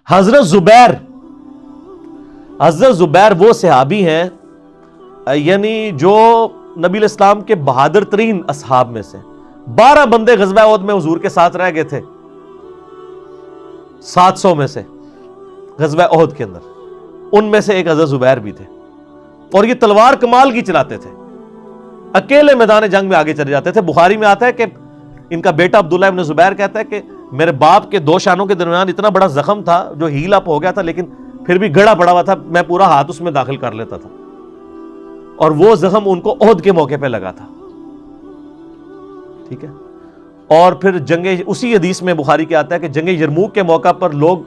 حضرت زبیر وہ صحابی ہیں یعنی جو نبی علیہ السلام کے بہادر ترین اصحاب میں سے 12 بندے غزوہ احد میں حضور کے ساتھ رہ گئے تھے 700 میں سے غزوہ احد کے اندر، ان میں سے ایک حضرت زبیر بھی تھے، اور یہ تلوار کمال کی چلاتے تھے، اکیلے میدان جنگ میں آگے چلے جاتے تھے۔ بخاری میں آتا ہے کہ ان کا بیٹا عبداللہ ابن زبیر کہتا ہے کہ میرے باپ کے 2 شانوں کے درمیان اتنا بڑا زخم تھا جو ہیل اپ ہو گیا تھا، لیکن پھر بھی گڑا پڑا ہوا تھا، میں پورا ہاتھ اس میں داخل کر لیتا تھا، اور وہ زخم ان کو احد کے موقع پہ لگا تھا، ٹھیک ہے۔ اور پھر اسی حدیث میں بخاری کے آتا ہے کہ جنگ یرموک کے موقع پر لوگ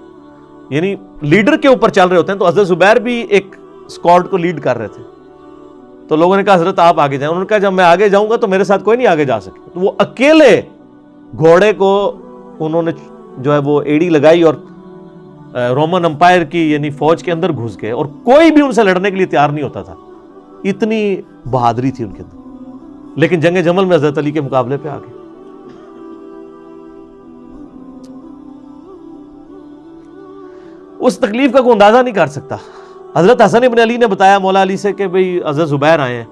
یعنی لیڈر کے اوپر چل رہے ہوتے ہیں، تو حضرت زبیر بھی ایک اسکواڈ کو لیڈ کر رہے تھے، تو لوگوں نے کہا حضرت آپ آگے جائیں، انہوں نے کہا جب میں آگے جاؤں گا تو میرے ساتھ کوئی نہیں آگے جا سکے، تو وہ اکیلے گھوڑے کو انہوں نے جو ہے وہ ایڑی لگائی اور رومن امپائر کی یعنی فوج کے اندر گھس گئے، اور کوئی بھی ان سے لڑنے کے لیے تیار نہیں ہوتا تھا، اتنی بہادری تھی ان کے اندر، لیکن جنگ جمل میں حضرت علی کے مقابلے پہ آ گئے۔ اس تکلیف کا کوئی اندازہ نہیں کر سکتا۔ حضرت حسن ابن علی نے بتایا مولا علی سے کہ بھئی حضرت زبیر آئے ہیں،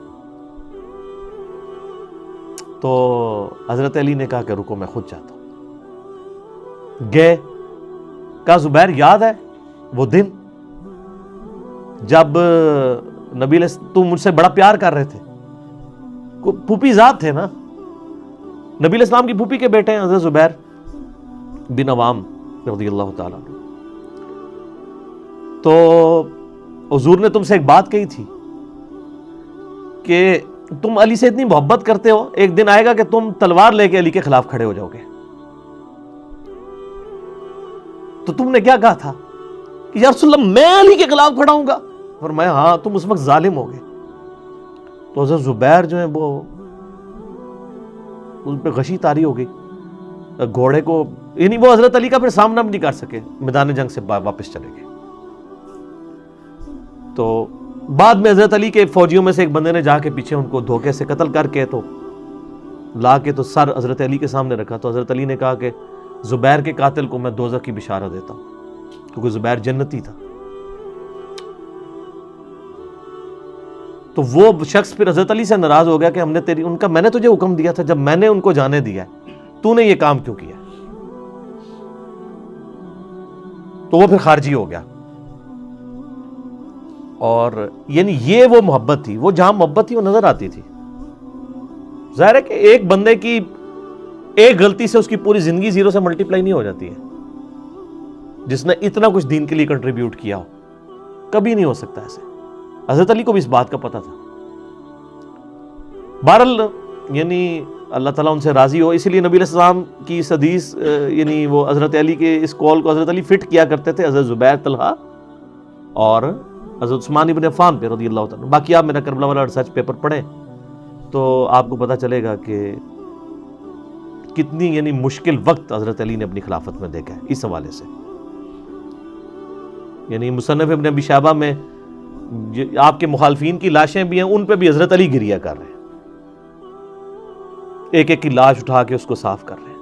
تو حضرت علی نے کہا کہ رکو میں خود جاتا ہوں۔ گئے، کہا زبیر یاد ہے وہ دن جب نبی علیہ تم مجھ سے بڑا پیار کر رہے تھے، پھوپھی ذات تھے نا، نبی علیہ السلام کی پھوپھی کے بیٹے ہیں حضرت زبیر بن عوام رضی اللہ تعالیٰ عنہ، تو حضور نے تم سے ایک بات کہی تھی کہ تم علی سے اتنی محبت کرتے ہو، ایک دن آئے گا کہ تم تلوار لے کے علی کے خلاف کھڑے ہو جاؤ گے، تو تم نے کیا کہا تھا کہ یا رسول اللہ میں علی کے خلاف کھڑا ہوں گا؟ فرمایا ہاں تم اس وقت ظالم ہو گئے۔ تو حضرت زبیر جو ہے وہ ان پہ غشی طاری ہو گئی، گھوڑے کو یعنی وہ حضرت علی کا پھر سامنا بھی نہیں کر سکے، میدان جنگ سے واپس چلے گئے۔ تو بعد میں حضرت علی کے فوجیوں میں سے ایک بندے نے جا کے پیچھے ان کو دھوکے سے قتل کر کے تو لا کے تو سر حضرت علی کے سامنے رکھا، تو حضرت علی نے کہا کہ زبیر کے قاتل کو میں دوزخ کی بشارت دیتا ہوں، کیونکہ زبیر جنتی تھا۔ تو وہ شخص پھر حضرت علی سے ناراض ہو گیا کہ ہم نے میں نے تجھے حکم دیا تھا، جب میں نے ان کو جانے دیا تو نے یہ کام کیوں کیا؟ تو وہ پھر خارجی ہو گیا۔ اور یعنی یہ وہ محبت تھی، وہ جہاں محبت تھی وہ نظر آتی تھی۔ ظاہر ہے کہ ایک بندے کی ایک غلطی سے اس کی پوری زندگی 0 سے ملٹیپلائی نہیں ہو جاتی ہے، جس نے اتنا کچھ دین کے لیے کنٹریبیوٹ کیا ہو، کبھی نہیں ہو سکتا ایسے۔ حضرت علی کو بھی اس بات کا پتہ تھا۔ بہرحال یعنی اللہ تعالیٰ ان سے راضی ہو، اسی لیے نبی علیہ السلام کی اس حدیث یعنی وہ حضرت علی کے اس قول کو حضرت علی فٹ کیا کرتے تھے، حضرت زبیر، طلحہ اور حضرت عثمان ابن عفان پہ رضی اللہ تعالیٰ۔ باقی آپ میرا کربلا والا ریسرچ پیپر پڑھیں تو آپ کو پتہ چلے گا کہ کتنی یعنی مشکل وقت حضرت علی نے اپنی خلافت میں دیکھا ہے اس حوالے سے۔ یعنی مصنف ابن ابی شیبہ میں آپ کے مخالفین کی لاشیں بھی ہیں، ان پہ بھی حضرت علی گریہ کر رہے ہیں، ایک ایک کی لاش اٹھا کے اس کو صاف کر رہے ہیں۔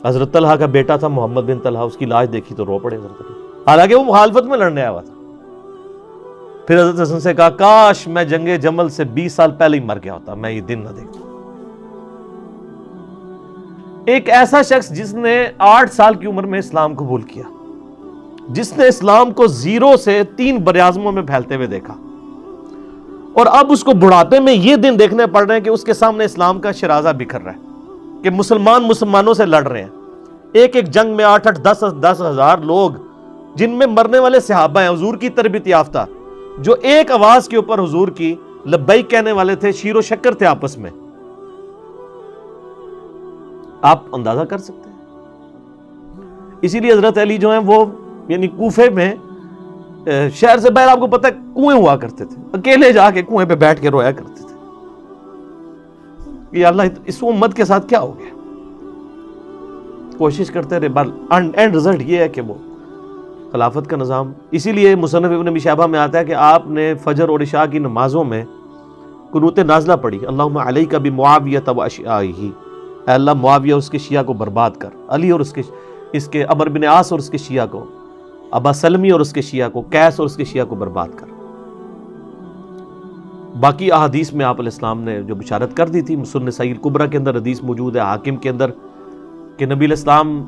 حضرت طلحہ کا بیٹا تھا محمد بن طلحہ، اس کی لاش دیکھی تو رو پڑے حضرت علی، حالانکہ وہ مخالفت میں لڑنے آیا ہوا تھا۔ پھر حضرت حسن سے کہا کاش میں جنگ جمل سے 20 سال پہلے ہی مر گیا ہوتا، میں یہ دن نہ دیکھتا۔ ایک ایسا شخص جس نے 8 سال کی عمر میں اسلام قبول کیا، جس نے اسلام کو 0 سے 3 براعظموں میں پھیلتے ہوئے دیکھا، اور اب اس کو بڑھاپے میں یہ دن دیکھنے پڑ رہے ہیں کہ اس کے سامنے اسلام کا شرازہ بکھر رہا ہے، کہ مسلمانوں سے لڑ رہے ہیں، ایک ایک جنگ میں 8-8 10 ہزار لوگ، جن میں مرنے والے صحابہ ہیں حضور کی تربیت یافتہ، جو ایک آواز کے اوپر حضور کی لبیک کہنے والے تھے، شیر و شکر تھے آپس میں۔ آپ اندازہ کر سکتے ہیں۔ اسی لیے حضرت علی جو ہیں وہ یعنی کوفے میں شہر سے باہر آپ کو پتہ ہے کنویں ہوا کرتے تھے، اکیلے جا کے کنویں پہ بیٹھ کے رویا کرتے تھے کہ اللہ اس امت کے ساتھ کیا ہو گیا۔ کوشش کرتے رہے، اینڈ رزلٹ یہ ہے کہ وہ خلافت کا نظام۔ اسی لیے مصنف ابن ابی شیبہ میں آتا ہے کہ آپ نے فجر اور عشاء کی نمازوں میں قنوت نازلہ پڑھی، اللہم علیک بمعاویہ و اشیاعہ، اے اللہ معاویہ اس کے شیعہ کو برباد کر، علی اور اس کے اس کے عمر بن عاص اور اس کے شیعہ کو، ابا سلمی اور اس کے شیعہ کو، قیس اور اس کے شیعہ کو برباد کر۔ باقی احادیث میں آپ علیہ السلام نے جو بشارت کر دی تھی، سنن نسائی الکبریٰ کے اندر حدیث موجود ہے، حاکم کے اندر، کہ نبی علیہ السلام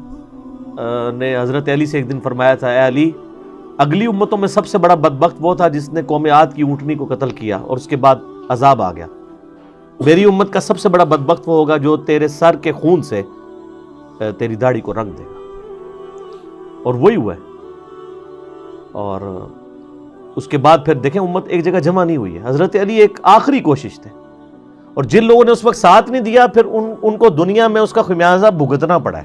نے حضرت علی سے ایک دن فرمایا تھا، اے علی، اگلی امتوں میں سب سے بڑا بدبخت وہ تھا جس نے قوم عاد کی اونٹنی کو قتل کیا اور اس کے بعد عذاب آ گیا۔ میری امت کا سب سے بڑا بدبخت وہ ہوگا جو تیرے سر کے خون سے تیری داڑھی کو رنگ دے گا، اور وہی ہوا ہے۔ اور اس کے بعد پھر دیکھیں امت ایک جگہ جمع نہیں ہوئی ہے۔ حضرت علی ایک آخری کوشش تھے، اور جن لوگوں نے اس وقت ساتھ نہیں دیا پھر ان کو دنیا میں اس کا خمیازہ بھگتنا پڑا ہے۔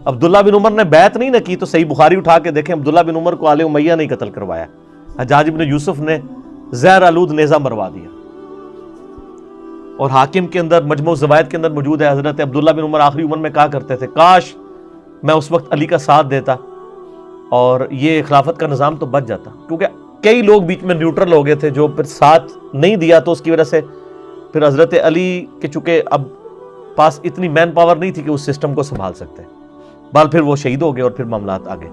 عبداللہ بن عمر نے بیعت نہیں نہ کی تو صحیح بخاری اٹھا کے دیکھیں، عبداللہ بن عمر کو آل امیہ نہیں قتل کروایا، حجاج بن یوسف نے زہر آلود نیزہ مروا دیا۔ اور حاکم کے اندر مجموع الزوائد کے اندر موجود ہے، حضرت عبداللہ بن عمر آخری عمر میں کہا کرتے تھے، کاش میں اس وقت علی کا ساتھ دیتا اور یہ خلافت کا نظام تو بچ جاتا، کیونکہ کئی لوگ بیچ میں نیوٹرل ہو گئے تھے جو پھر ساتھ نہیں دیا، تو اس کی وجہ سے پھر حضرت علی کے چونکہ اب پاس اتنی مین پاور نہیں تھی کہ اس سسٹم کو سنبھال سکتے، بال پھر وہ شہید ہو گئے اور پھر معاملات آگے۔